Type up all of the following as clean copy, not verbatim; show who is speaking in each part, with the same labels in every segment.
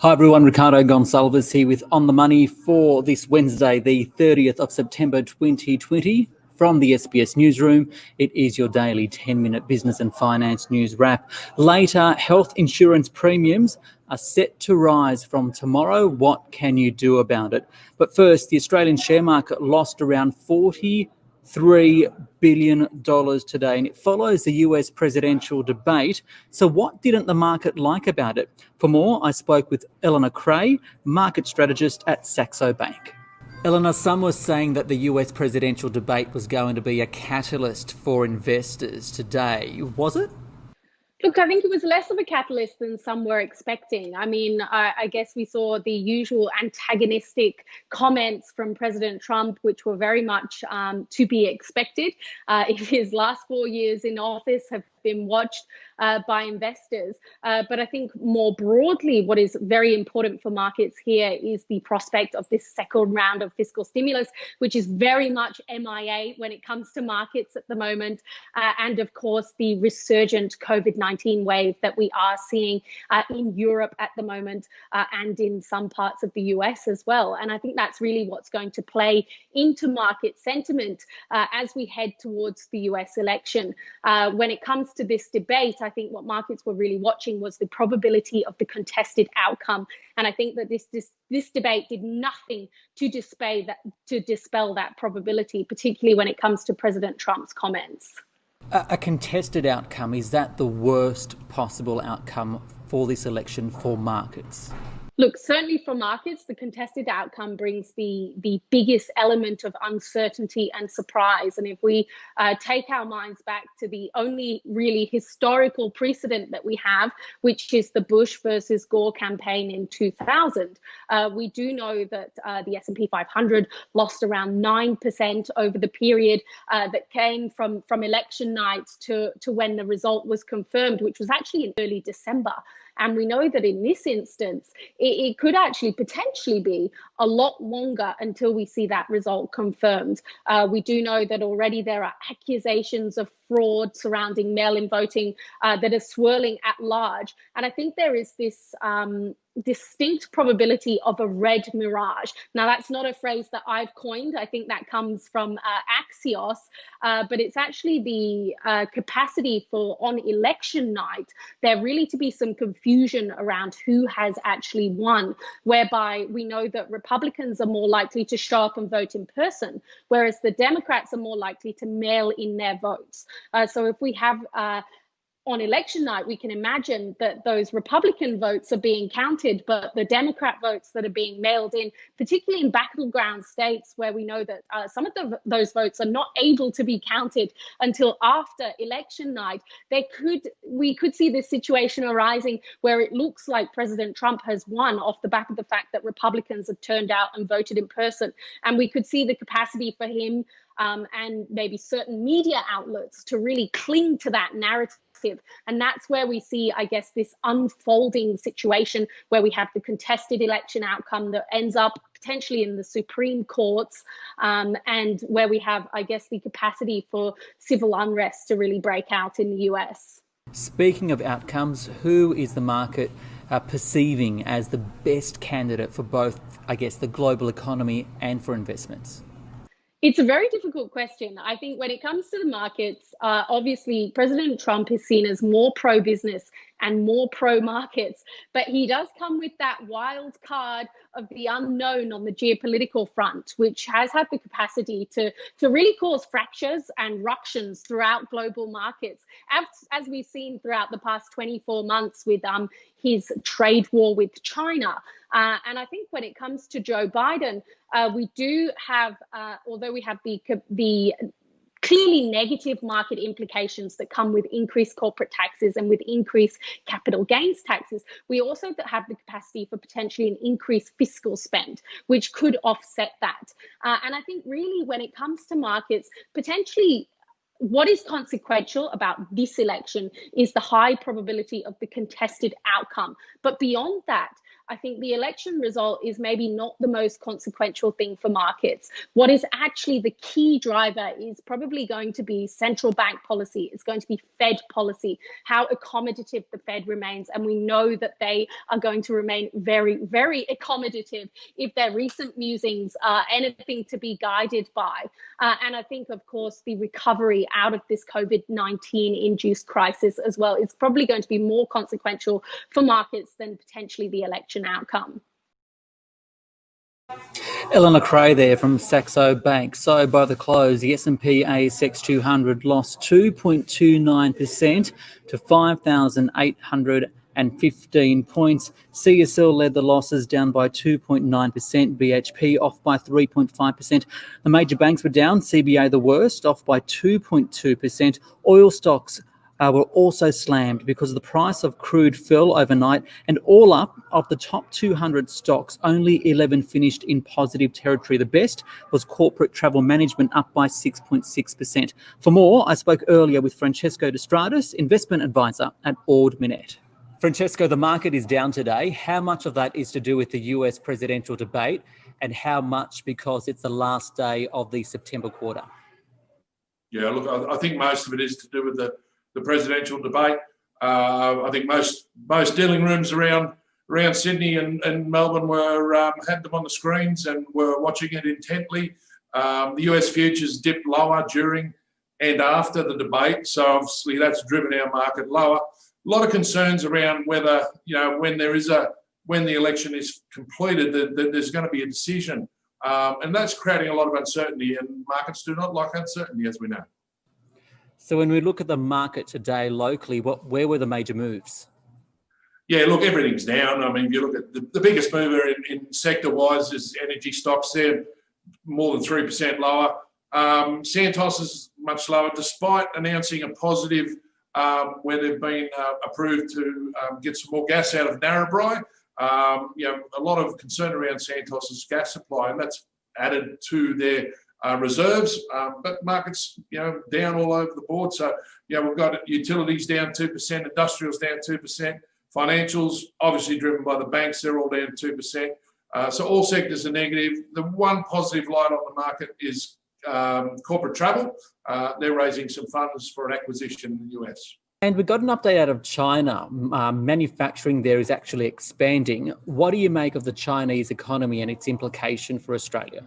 Speaker 1: Hi everyone, Ricardo Gonsalves here with On the Money for this Wednesday, the 30th of September 2020. From the SBS Newsroom, it is your daily 10-minute business and finance news wrap. Later, health insurance premiums are set to rise from tomorrow. What can you do about it? But first, the Australian share market lost around $43 billion today, and it follows the US presidential debate. So what didn't the market like about it? For more, I spoke with Eleanor Creagh, market strategist at Saxo Bank. Eleanor, some were saying that the US presidential debate was going to be a catalyst for investors today. Was it?
Speaker 2: Look, I think it was less of a catalyst than some were expecting. I mean, I guess we saw the usual antagonistic comments from President Trump, which were very much to be expected. If his last 4 years in office have been watched by investors. But I think more broadly, what is very important for markets here is the prospect of this second round of fiscal stimulus, which is very much MIA when it comes to markets at the moment. And of course, the resurgent COVID-19 wave that we are seeing in Europe at the moment and in some parts of the US as well. And I think that's really what's going to play into market sentiment as we head towards the US election. When it comes to this debate, I think what markets were really watching was the probability of the contested outcome. And I think that this debate did nothing to dispel that probability, particularly when it comes to President Trump's comments.
Speaker 1: A contested outcome, is that the worst possible outcome for this election for markets?
Speaker 2: Look, certainly for markets, the contested outcome brings the biggest element of uncertainty and surprise. And if we take our minds back to the only really historical precedent that we have, which is the Bush versus Gore campaign in 2000, we do know that the S&P 500 lost around 9% over the period that came from election night to when the result was confirmed, which was actually in early December. And we know that in this instance, it could actually potentially be a lot longer until we see that result confirmed. We do know that already there are accusations of fraud surrounding mail-in voting that are swirling at large. And I think there is this distinct probability of a red mirage. Now, that's not a phrase that I've coined. I think that comes from Axios, but it's actually the capacity for on election night, there really to be some confusion around who has actually won, whereby we know that Republicans are more likely to show up and vote in person, whereas the Democrats are more likely to mail in their votes. So if we have on election night, we can imagine that those Republican votes are being counted, but the Democrat votes that are being mailed in, particularly in battleground states where we know that some of those votes are not able to be counted until after election night, we could see this situation arising where it looks like President Trump has won off the back of the fact that Republicans have turned out and voted in person. And we could see the capacity for him and maybe certain media outlets to really cling to that narrative. And that's where we see, I guess, this unfolding situation where we have the contested election outcome that ends up potentially in the Supreme Courts and where we have, I guess, the capacity for civil unrest to really break out in the US.
Speaker 1: Speaking of outcomes, who is the market perceiving as the best candidate for both, I guess, the global economy and for investments?
Speaker 2: It's a very difficult question. I think when it comes to the markets, obviously President Trump is seen as more pro-business and more pro-markets, but he does come with that wild card of the unknown on the geopolitical front, which has had the capacity to really cause fractures and ructions throughout global markets, as we've seen throughout the past 24 months with his trade war with China. And I think when it comes to Joe Biden, we do have, although we have the clearly negative market implications that come with increased corporate taxes and with increased capital gains taxes, we also have the capacity for potentially an increased fiscal spend, which could offset that. And I think really when it comes to markets, potentially what is consequential about this election is the high probability of the contested outcome. But beyond that, I think the election result is maybe not the most consequential thing for markets. What is actually the key driver is probably going to be central bank policy. It's going to be Fed policy, how accommodative the Fed remains. And we know that they are going to remain very, very accommodative if their recent musings are anything to be guided by. And I think, of course, the recovery out of this COVID-19 induced crisis as well is probably going to be more consequential for markets than potentially the election outcome.
Speaker 1: Eleanor Cray there from Saxo Bank. So by the close, the S&P ASX 200 lost 2.29% to 5,815 points. CSL led the losses, down by 2.9%. BHP off by 3.5%. The major banks were down. CBA the worst, off by 2.2%. Oil stocks were also slammed because the price of crude fell overnight, and all up, of the top 200 stocks, only 11 finished in positive territory. The best was corporate travel management, up by 6.6%. For more, I spoke earlier with Francesco de Stradis, investment advisor at Ord Minnett. Francesco, the market is down today. How much of that is to do with the US presidential debate, and how much because it's the last day of the September quarter?
Speaker 3: Yeah, look, I think most of it is to do with the presidential debate. I think most dealing rooms around Sydney and Melbourne had them on the screens and were watching it intently. The US futures dipped lower during and after the debate, so obviously that's driven our market lower. A lot of concerns around whether, when the election is completed, that there's going to be a decision, and that's creating a lot of uncertainty. And markets do not like uncertainty, as we know.
Speaker 1: So when we look at the market today locally, where were the major moves?
Speaker 3: Yeah, look, everything's down. I mean, if you look at the biggest mover in sector-wise is energy stocks. They're more than 3% lower. Santos is much lower, despite announcing a positive where they've been approved to get some more gas out of Narrabri. A lot of concern around Santos's gas supply, and that's added to their reserves, but markets, down all over the board. So, we've got utilities down 2%, industrials down 2%, financials obviously driven by the banks, they're all down 2%. So all sectors are negative. The one positive light on the market is corporate travel. They're raising some funds for an acquisition in the US.
Speaker 1: And we got an update out of China. Manufacturing there is actually expanding. What do you make of the Chinese economy and its implication for Australia?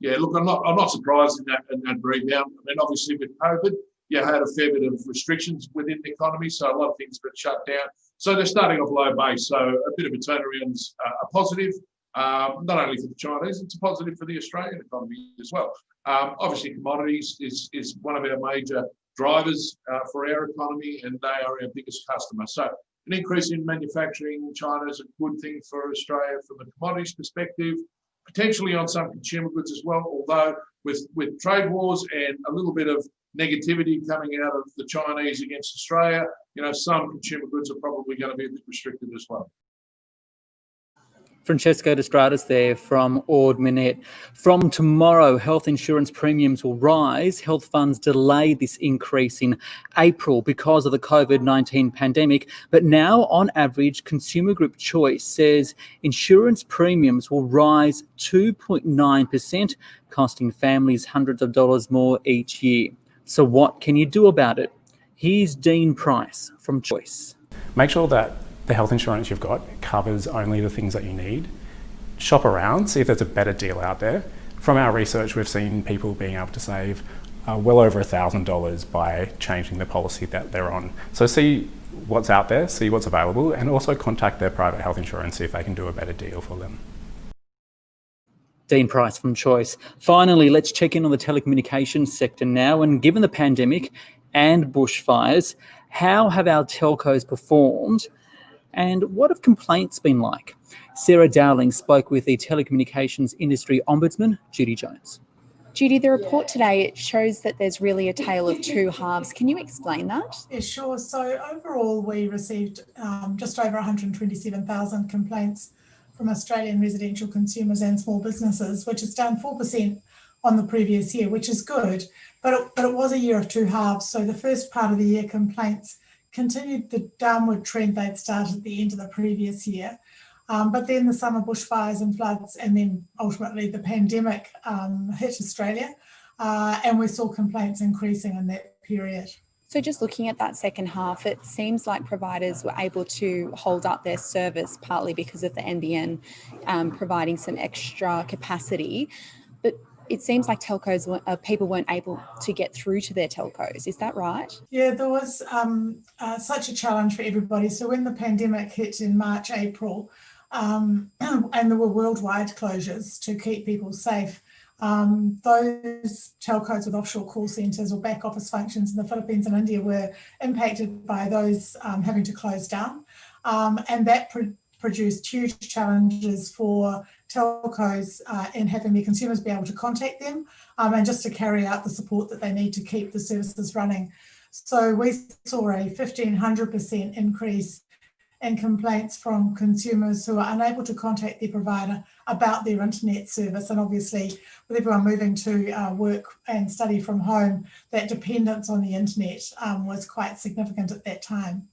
Speaker 3: Yeah, look, I'm not surprised in that rebound. I mean, obviously with COVID, you had a fair bit of restrictions within the economy, so a lot of things have been shut down. So they're starting off low base. So a bit of a turnaround is a positive, not only for the Chinese, it's a positive for the Australian economy as well. Obviously, commodities is one of our major drivers for our economy, and they are our biggest customer. So an increase in manufacturing in China is a good thing for Australia from a commodities perspective. Potentially on some consumer goods as well, although with trade wars and a little bit of negativity coming out of the Chinese against Australia, some consumer goods are probably going to be a bit restricted as well.
Speaker 1: Francesco de Stradis there from Ord Minnett. From tomorrow, health insurance premiums will rise. Health funds delayed this increase in April because of the COVID-19 pandemic. But now, on average, Consumer Group Choice says insurance premiums will rise 2.9%, costing families hundreds of dollars more each year. So what can you do about it? Here's Dean Price from Choice.
Speaker 4: Make sure that the health insurance you've got covers only the things that you need. Shop around, see if there's a better deal out there. From our research, we've seen people being able to save well over $1,000 by changing the policy that they're on. So see what's out there, see what's available, and also contact their private health insurance, see if they can do a better deal for them.
Speaker 1: Dean Price from Choice. Finally, let's check in on the telecommunications sector now. And given the pandemic and bushfires, how have our telcos performed? And what have complaints been like? Sarah Dowling spoke with the telecommunications industry ombudsman, Judy Jones.
Speaker 5: Judy, the report today, it shows that there's really a tale of two halves. Can you explain that?
Speaker 6: Yeah, sure. So overall, we received just over 127,000 complaints from Australian residential consumers and small businesses, which is down 4% on the previous year, which is good. But it was a year of two halves. So the first part of the year, complaints continued the downward trend they'd started at the end of the previous year, But then the summer bushfires and floods, and then ultimately the pandemic hit Australia, and we saw complaints increasing in that period.
Speaker 5: So just looking at that second half, it seems like providers were able to hold up their service partly because of the NBN providing some extra capacity. But it seems like people weren't able to get through to their telcos. Is that right?
Speaker 6: Yeah, there was such a challenge for everybody. So when the pandemic hit in March, April, and there were worldwide closures to keep people safe, those telcos with offshore call centres or back office functions in the Philippines and India were impacted by those having to close down. And that produced huge challenges for telcos in having their consumers be able to contact them and just to carry out the support that they need to keep the services running. So we saw a 1,500% increase in complaints from consumers who are unable to contact their provider about their internet service. And obviously, with everyone moving to work and study from home, that dependence on the internet was quite significant at that time.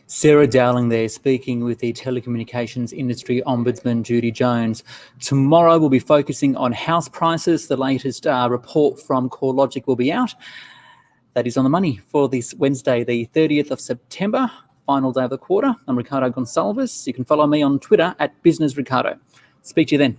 Speaker 1: Sarah Dowling there, speaking with the Telecommunications Industry Ombudsman Judy Jones. Tomorrow we'll be focusing on house prices. The latest report from CoreLogic will be out. That is On the Money for this Wednesday, the 30th of September, final day of the quarter. I'm Ricardo Gonsalves. You can follow me on Twitter at BusinessRicardo. Speak to you then.